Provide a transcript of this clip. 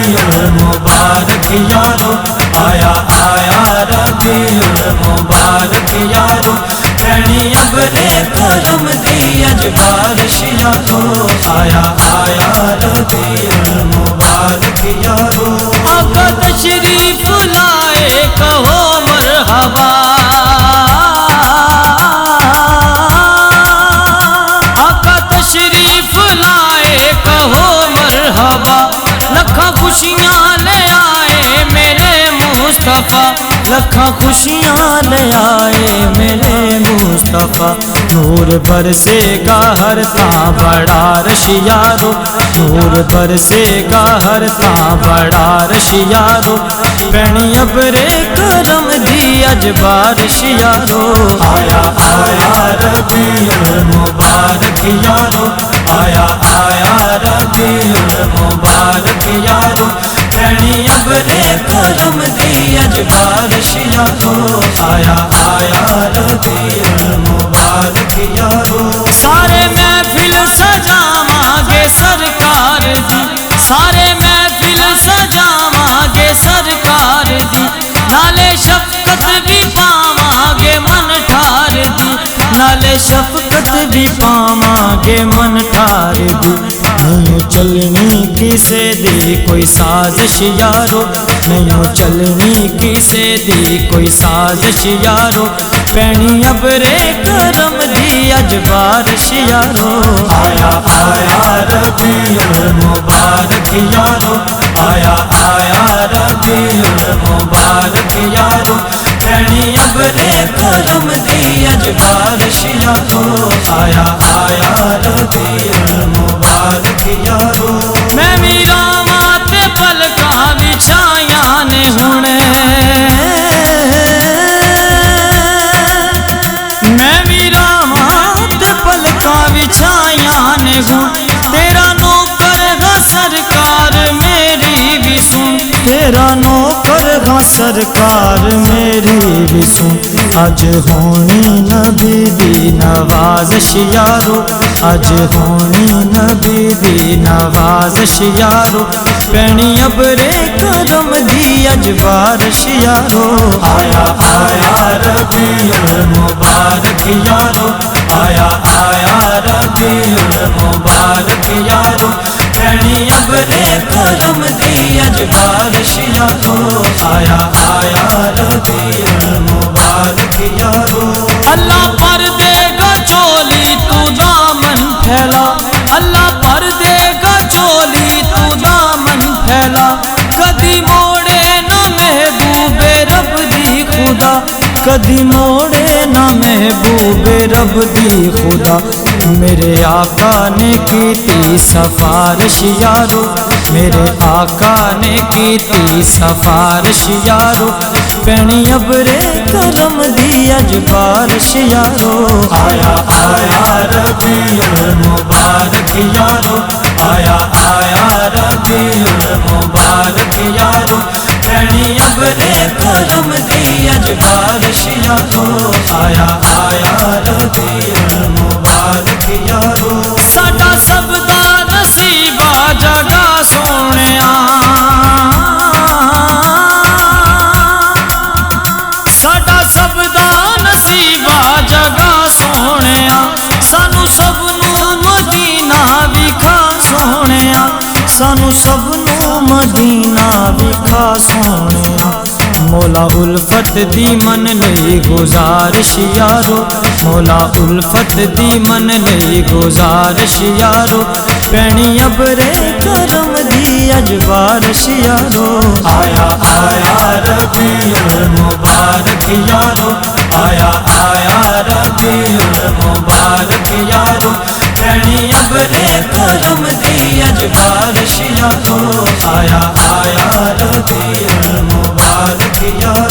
ربیع المبارک یارو، آیا آیا ربیع المبارک یارو، پہنی ابرِ کرم دی اج بارش یارو، آیا آیا ربیع المبارک یارو۔ آقا تشریف لائے کہو مرحبا، آقا تشریف لائے کہو مرحبا، لکھاں خوشیاں لے آئے میرے مصطفیٰ، لکھاں خوشیاں لے آئے میرے مصطفیٰ، نور برسے گا ہر تاں بڑا رش یارو، نور برسے گا ہر تاں بڑا رش یارو، پہنی ابرِ کرم دی اج بارش یارو، آیا آیا ربیع المبارک یارو، آیا آیا ربیع المبارک یارو، پہنی ابرِ کرم دی اج بارش یارو، آیا آیا ربیع المبارک یارو۔ سارے محفل سجاواں گے سرکار دی، سارے محفل سجاواں گے سرکار دی، نالے شفقت بھی پاواں گے من ٹھار دی، نالے شفقت بھی پاواں گے من ٹھار دی، نہیں چلنی کسے دی کوئی سازش یارو، نہیں چلنی کسے دی کوئی سازش یارو، پہنی ابرِ کرم دی اج بارش یارو، آیا آیا ربیع المبارک یارو، آیا آیا ربیع المبارک یارو، پہنی ابرِ کرم دی اج بارش یارو، آیا آیا ربیع المبارک یارو۔ میں میراواں تے پلکاں وچھائیاں نے ہنے، میں میراواں تے پلکاں وچھائیاں نے ہن، تیرا نوکر ہاں سرکار میری بھی سن، تیرا نوکر ہاں سرکار میری بھی سن، اج ہونی نبی دی نوازش یارو، اج ہونی نبی دی نوازش یارو، پہنی ابرِ کرم دی اج بارش یارو، آیا آیا ربیع المبارک یارو، آیا آیا ربیع المبارک یارو، پہنی ابرِ کرم دی اج بارش یارو، آیا آیا ربیع المبارک یارو۔ اللہ پر دے گا چولی تو دامن پھیلا، اللہ پر دے گا چولی تو دامن پھیلا، کدی موڑے نہ محبوب رب دی خدا، کدی موڑے نہ محبوب رب دی خدا، میرے آقا نے کیتی سفارش یارو، میرے آقا نے کیتی سفارش یارو، پہنی ابرِ کرم دی اج بارش یارو، آیا آیا ربیع المبارک یارو، آیا آیا ربیع المبارک یارو، پہنی ابرِ کرم دی اج بارش یارو، آیا آیا ربیع المبارک یارو۔ ساڈا سب دا نصیبہ جگہ سونیاں، ساڈا سب دا نصیبہ جگہ سونیاں، سانو سب نو مدینہ وکھا سونیاں، سانو سب نو مدینہ وکھا سونیاں، مولا الفت دی من لئی گزارش یارو، مولا الفت دی من لئی گزارش یارو، پہنی ابرِ کرم دی اج بارش یارو، آیا آیا ربیع المبارک یارو، آیا آیا ربیع المبارک یارو، پہنی ابرِ کرم دی اج بارش یارو، آیا آیا ربیع المبارک یارو۔